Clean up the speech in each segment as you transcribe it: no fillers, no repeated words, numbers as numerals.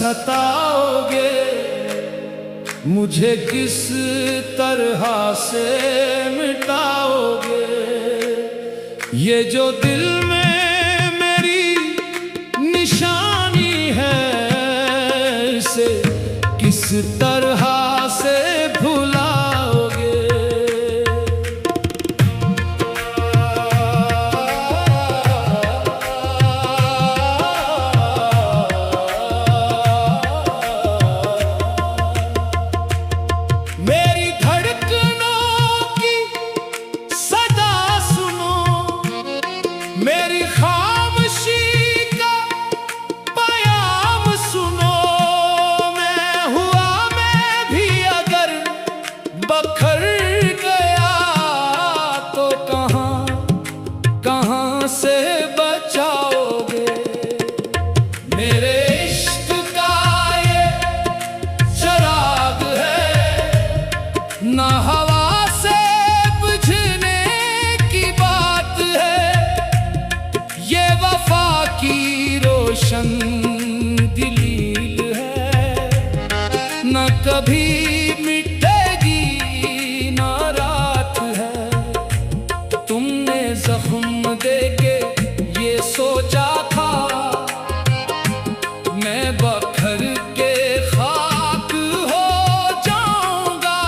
सताओगे, मुझे किस तरह से मिटाओगे। ये जो दिल में मेरी निशानी है, इसे किस तरह से भुलाओगे। मेरी धड़कनों की सदा सुनो, मेरी खामोशी का पयाम सुनो। मैं हुआ मैं भी अगर बखर गया, तो कहाँ से बचाओगे। मेरे इश्क का ये चराग है, ना हवा से बुझने की बात है। ये वफा की रोशन दलील है, न कभी मिटेगी ना रात है। तुमने जख्म देके ये सोचा था, मैं बखर के खाक हो जाऊंगा।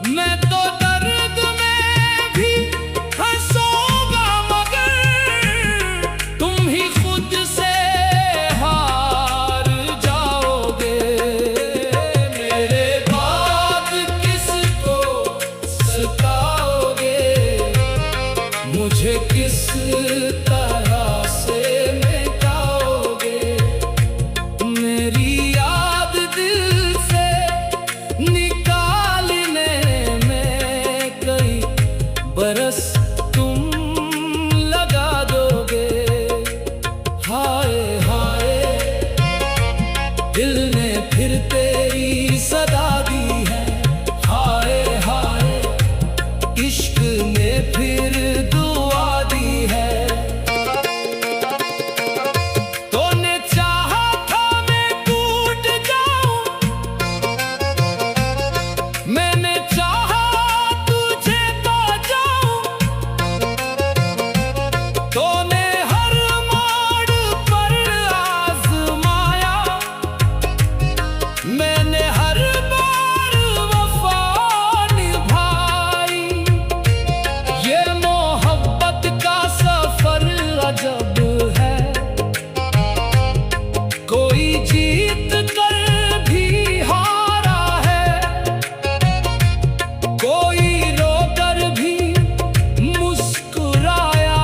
मैं तो दर्द में भी हंसूंगा, मगर तुम ही खुद से हार जाओगे। मेरे बाद किसको सताओगे, मुझे किस तरह से मिटाओगे। मेरी याद दिल से निकालने में कई बरस तुम लगा दोगे। हाय हाय, दिल ने फिर तेरी सदा दी है। हाय हाय, इश्क ने फिर दुआ दी है। तूने चाहा था मैं टूट जाऊं, मैंने चाहा तुझे पा जाऊं। तूने हर मोड़ पर आजमाया, मैंने हर बार वफा निभाई। ये मोहब्बत का सफर अजब है, कोई जीत कर भी हारा है। कोई रोकर भी मुस्कुराया,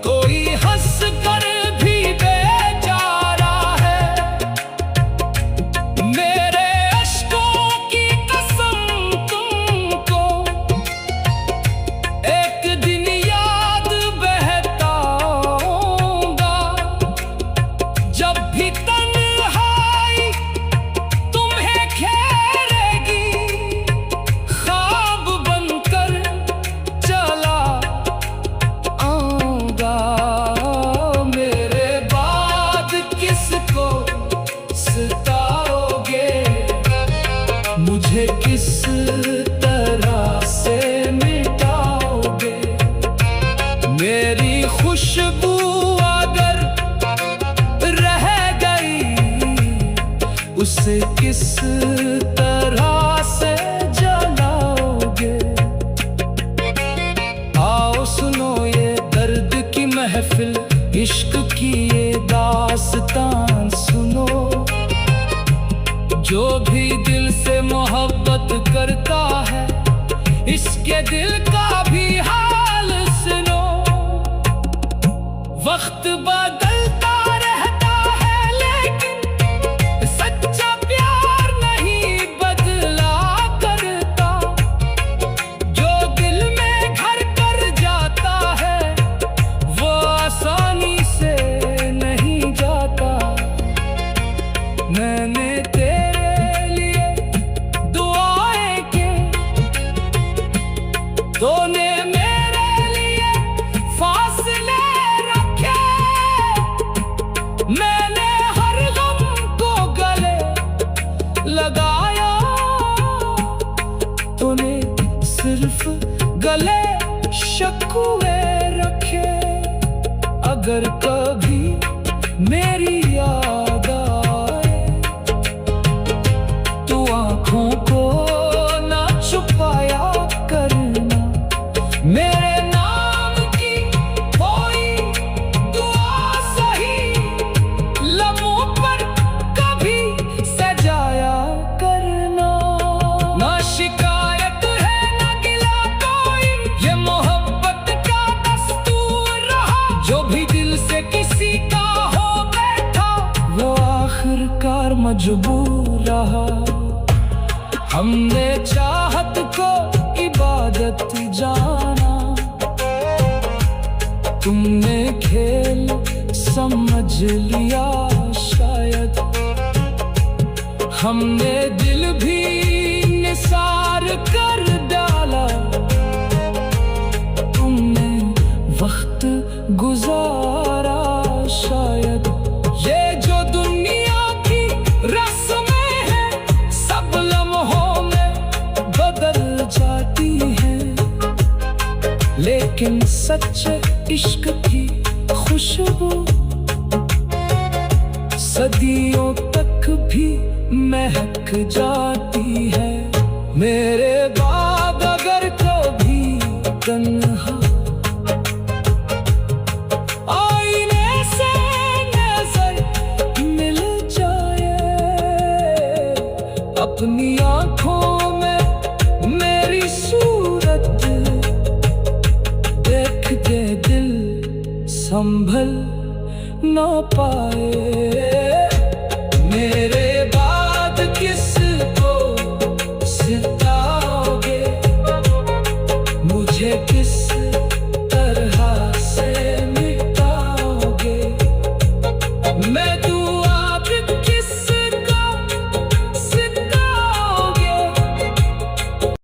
कोई हंस कर भी बेचारा है। मेरे अश्कों की कसम तुमको, एक दिन याद बहता होगा। जब भी तन्हाई तुम्हें घेरेगी, ख्वाब बनकर चला आऊंगा। मेरे बाद किसको सताओगे, मुझे किस तरह से मिटाओगे। मेरी खुशबू अगर रह गई, उसे किस तरह से जलाओगे। आओ सुनो ये दर्द की महफिल, इश्क की ये दास्तान सुनो। जो भी दिल से मोहब्बत करता है, इसके दिल का भी हाल सुनो। वक्त बदलता रहता है, लेकिन सच्चा प्यार नहीं बदला करता। जो दिल में घर कर जाता है, वो आसानी से नहीं जाता। मैंने तेरे लिए दुआएं की, तूने मेरे लिए फासले रखे। मैंने चाकुए रखे। अगर कभी मेरी याद आए तो आंखों को ना छुपाया करना। मेरे नाम की कोई दुआ सही लम्हों पर कभी सजाया करना। ना शिकायत है ना गिला कोई, ये मोहब्बत का दस्तूर रहा। जो भी दिल से किसी का हो बैठा वो आखिरकार मजबूर रहा। हमने चाहत को इबादत जाना, तुमने खेल समझ लिया शायद। हमने दिल भी निसार कर डाला, तुमने वक्त गुजारा शायद। ये जो दुनिया की रस्में हैं सब लम्हों में बदल जाती हैं, लेकिन सच्चे इश्क की खुशबू सदियों तक भी महक जाती है। मेरे बाद अगर कभी तन्हा आईने से नजर मिल जाए, अपनी आंखों में मेरी सूरत देख के दिल संभल ना पाए। मेरे